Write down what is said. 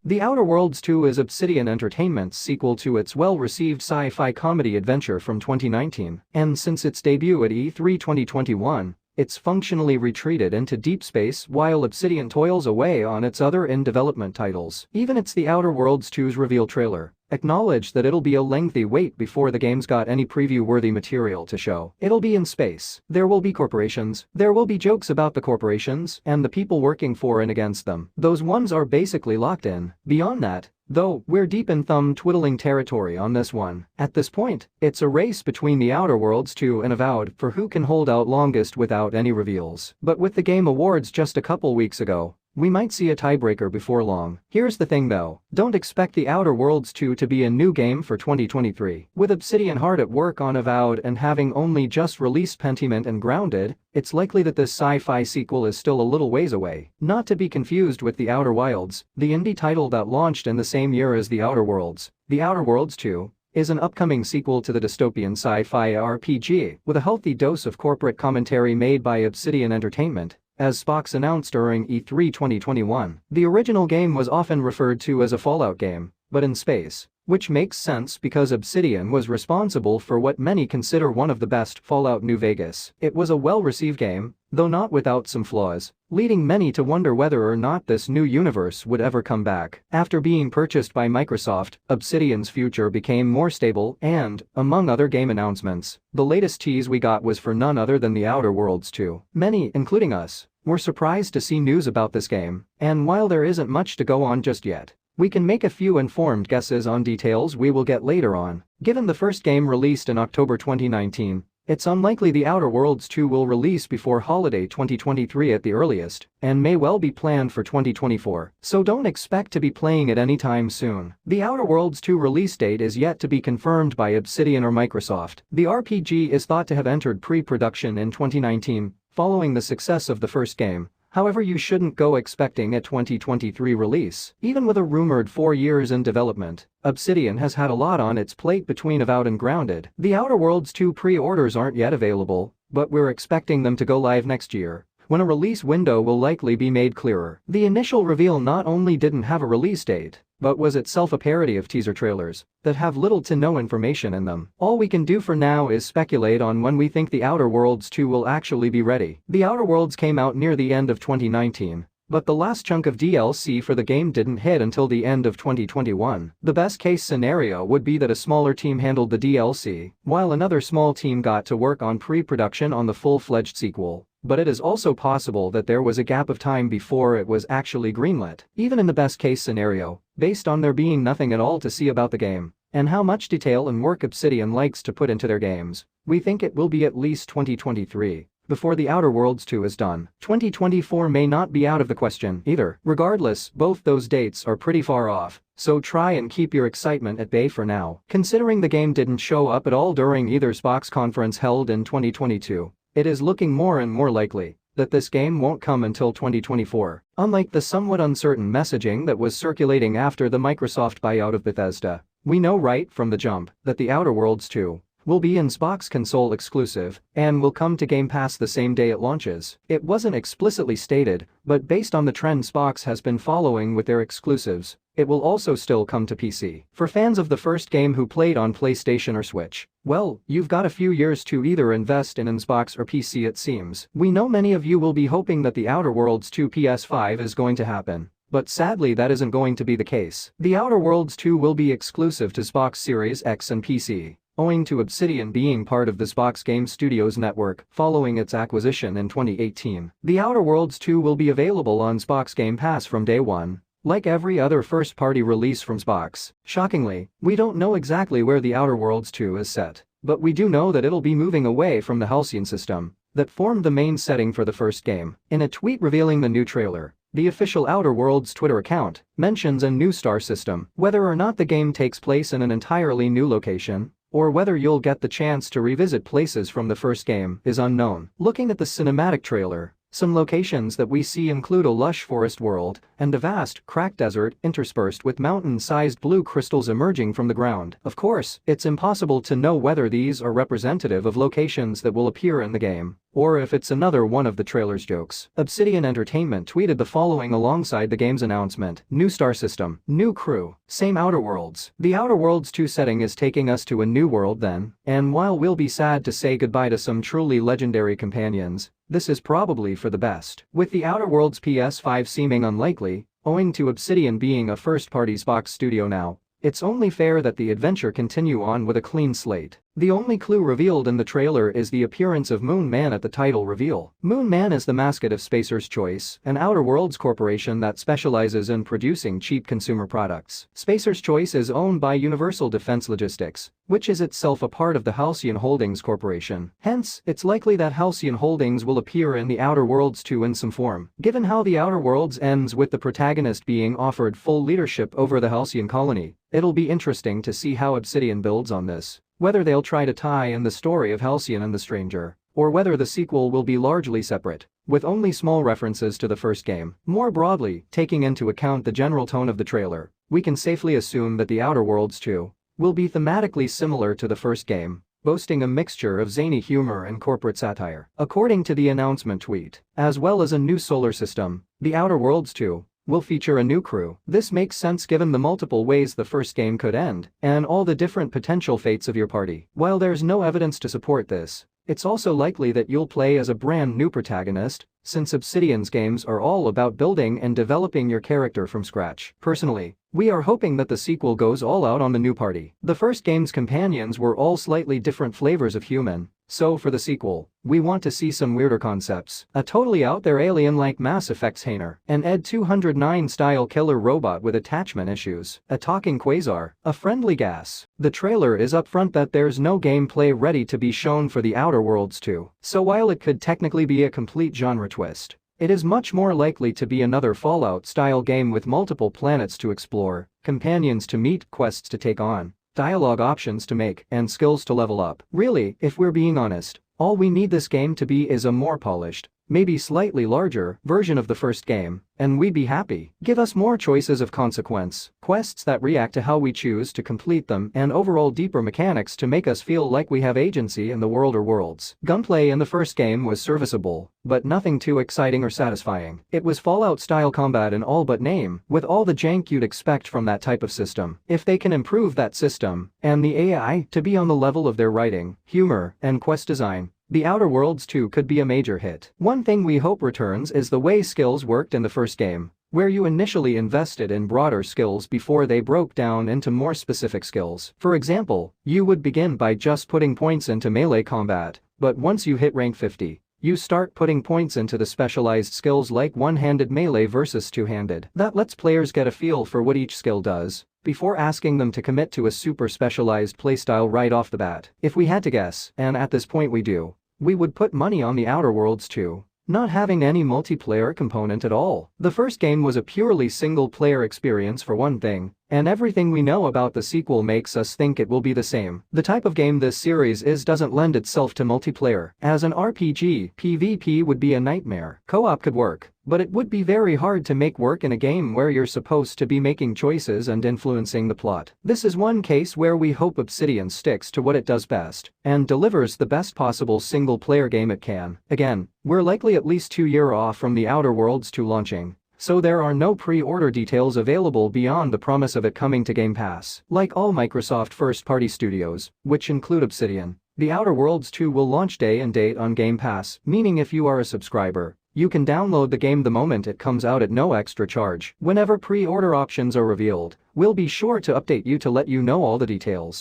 The Outer Worlds 2 is Obsidian Entertainment's sequel to its well-received sci-fi comedy adventure from 2019, and since its debut at E3 2021, it's functionally retreated into deep space while Obsidian toils away on its other in-development titles. Even its The Outer Worlds 2's reveal trailer acknowledged that it'll be a lengthy wait before the game's got any preview-worthy material to show. It'll be in space, there will be corporations, there will be jokes about the corporations and the people working for and against them. Those ones are basically locked in. Beyond that, though, we're deep in thumb-twiddling territory on this one. At this point, it's a race between The Outer Worlds 2 and Avowed for who can hold out longest without any reveals. But with the Game Awards just a couple weeks ago, we might see a tiebreaker before long. Here's the thing though, don't expect The Outer Worlds 2 to be a new game for 2023. With Obsidian hard at work on Avowed and having only just released Pentiment and Grounded, it's likely that this sci-fi sequel is still a little ways away. Not to be confused with The Outer Wilds, the indie title that launched in the same year as The Outer Worlds. The Outer Worlds 2 is an upcoming sequel to the dystopian sci-fi RPG with a healthy dose of corporate commentary made by Obsidian Entertainment. As Spox announced during E3 2021, the original game was often referred to as a Fallout game, but in space, which makes sense because Obsidian was responsible for what many consider one of the best Fallout New Vegas. It was a well-received game, though not without some flaws, leading many to wonder whether or not this new universe would ever come back. After being purchased by Microsoft, Obsidian's future became more stable and, among other game announcements, the latest tease we got was for none other than The Outer Worlds 2. Many, including us, were surprised to see news about this game, and while there isn't much to go on just yet, we can make a few informed guesses on details we will get later on. Given the first game released in October 2019, it's unlikely The Outer Worlds 2 will release before holiday 2023 at the earliest, and may well be planned for 2024, so don't expect to be playing it anytime soon. The Outer Worlds 2 release date is yet to be confirmed by Obsidian or Microsoft. The RPG is thought to have entered pre-production in 2019, following the success of the first game. However, you shouldn't go expecting a 2023 release. Even with a rumored 4 years in development, Obsidian has had a lot on its plate between Avowed and Grounded. The Outer Worlds 2 pre-orders aren't yet available, but we're expecting them to go live next year, when a release window will likely be made clearer. The initial reveal not only didn't have a release date, but was itself a parody of teaser trailers that have little to no information in them. All we can do for now is speculate on when we think The Outer Worlds 2 will actually be ready. The Outer Worlds came out near the end of 2019, but the last chunk of DLC for the game didn't hit until the end of 2021. The best case scenario would be that a smaller team handled the DLC, while another small team got to work on pre-production on the full-fledged sequel. But it is also possible that there was a gap of time before it was actually greenlit. Even in the best case scenario, based on there being nothing at all to see about the game, and how much detail and work Obsidian likes to put into their games, we think it will be at least 2023 before The Outer Worlds 2 is done. 2024 may not be out of the question either. Regardless, both those dates are pretty far off, so try and keep your excitement at bay for now. Considering the game didn't show up at all during either Spox conference held in 2022, it is looking more and more likely that this game won't come until 2024. Unlike the somewhat uncertain messaging that was circulating after the Microsoft buyout of Bethesda, we know right from the jump that The Outer Worlds 2 will be an Xbox console exclusive and will come to Game Pass the same day it launches. It wasn't explicitly stated, but based on the trend Xbox has been following with their exclusives, it will also still come to PC. For fans of the first game who played on PlayStation or Switch, well, you've got a few years to either invest in Xbox or PC it seems. We know many of you will be hoping that The Outer Worlds 2 PS5 is going to happen, but sadly that isn't going to be the case. The Outer Worlds 2 will be exclusive to Xbox Series X and PC, owing to Obsidian being part of the Xbox Game Studios network following its acquisition in 2018. The Outer Worlds 2 will be available on Xbox Game Pass from day one, like every other first-party release from Xbox. Shockingly, we don't know exactly where The Outer Worlds 2 is set, but we do know that it'll be moving away from the Halcyon system that formed the main setting for the first game. In a tweet revealing the new trailer, the official Outer Worlds Twitter account mentions a new star system. Whether or not the game takes place in an entirely new location, or whether you'll get the chance to revisit places from the first game, is unknown. Looking at the cinematic trailer, some locations that we see include a lush forest world and a vast, cracked desert interspersed with mountain-sized blue crystals emerging from the ground. Of course, it's impossible to know whether these are representative of locations that will appear in the game, or if it's another one of the trailer's jokes. Obsidian Entertainment tweeted the following alongside the game's announcement: new star system, new crew, same Outer Worlds. The Outer Worlds 2 setting is taking us to a new world then, and while we'll be sad to say goodbye to some truly legendary companions, this is probably for the best. With the Outer Worlds PS5 seeming unlikely, owing to Obsidian being a first-party Xbox studio now, it's only fair that the adventure continue on with a clean slate. The only clue revealed in the trailer is the appearance of Moon Man at the title reveal. Moon Man is the mascot of Spacer's Choice, an Outer Worlds corporation that specializes in producing cheap consumer products. Spacer's Choice is owned by Universal Defense Logistics, which is itself a part of the Halcyon Holdings Corporation. Hence, it's likely that Halcyon Holdings will appear in the Outer Worlds 2 in some form. Given how the Outer Worlds ends with the protagonist being offered full leadership over the Halcyon colony, it'll be interesting to see how Obsidian builds on this. Whether they'll try to tie in the story of Halcyon and the Stranger, or whether the sequel will be largely separate, with only small references to the first game. More broadly, taking into account the general tone of the trailer, we can safely assume that the Outer Worlds 2 will be thematically similar to the first game, boasting a mixture of zany humor and corporate satire. According to the announcement tweet, as well as a new solar system, the Outer Worlds 2 will feature a new crew. This makes sense given the multiple ways the first game could end, and all the different potential fates of your party. While there's no evidence to support this, it's also likely that you'll play as a brand new protagonist, since Obsidian's games are all about building and developing your character from scratch. Personally, we are hoping that the sequel goes all out on the new party. The first game's companions were all slightly different flavors of human, so for the sequel, we want to see some weirder concepts. A totally out there alien like Mass Effect's Hainer, an Ed 209 style killer robot with attachment issues, a talking quasar, a friendly gas. The trailer is upfront that there's no gameplay ready to be shown for the Outer Worlds 2, so while it could technically be a complete genre twist, it is much more likely to be another Fallout-style game with multiple planets to explore, companions to meet, quests to take on, dialogue options to make, and skills to level up. Really, if we're being honest, all we need this game to be is a more polished, maybe slightly larger, version of the first game, and we'd be happy. Give us more choices of consequence, quests that react to how we choose to complete them, and overall deeper mechanics to make us feel like we have agency in the world or worlds. Gunplay in the first game was serviceable, but nothing too exciting or satisfying. It was Fallout-style combat in all but name, with all the jank you'd expect from that type of system. If they can improve that system, and the AI to be on the level of their writing, humor, and quest design, the Outer Worlds 2 could be a major hit. One thing we hope returns is the way skills worked in the first game, where you initially invested in broader skills before they broke down into more specific skills. For example, you would begin by just putting points into melee combat, but once you hit rank 50, you start putting points into the specialized skills like one-handed melee versus two-handed. That lets players get a feel for what each skill does, before asking them to commit to a super specialized playstyle right off the bat. If we had to guess, and at this point we do, we would put money on the Outer Worlds 2 not having any multiplayer component at all. The first game was a purely single-player experience for one thing, and everything we know about the sequel makes us think it will be the same. The type of game this series is doesn't lend itself to multiplayer. As an RPG, PvP would be a nightmare. Co-op could work, but it would be very hard to make work in a game where you're supposed to be making choices and influencing the plot. This is one case where we hope Obsidian sticks to what it does best and delivers the best possible single-player game it can. Again, we're likely at least 2 years off from the Outer Worlds 2 launching, so there are no pre-order details available beyond the promise of it coming to Game Pass. Like all Microsoft first-party studios, which include Obsidian, the Outer Worlds 2 will launch day and date on Game Pass, meaning if you are a subscriber, you can download the game the moment it comes out at no extra charge. Whenever pre-order options are revealed, we'll be sure to update you to let you know all the details.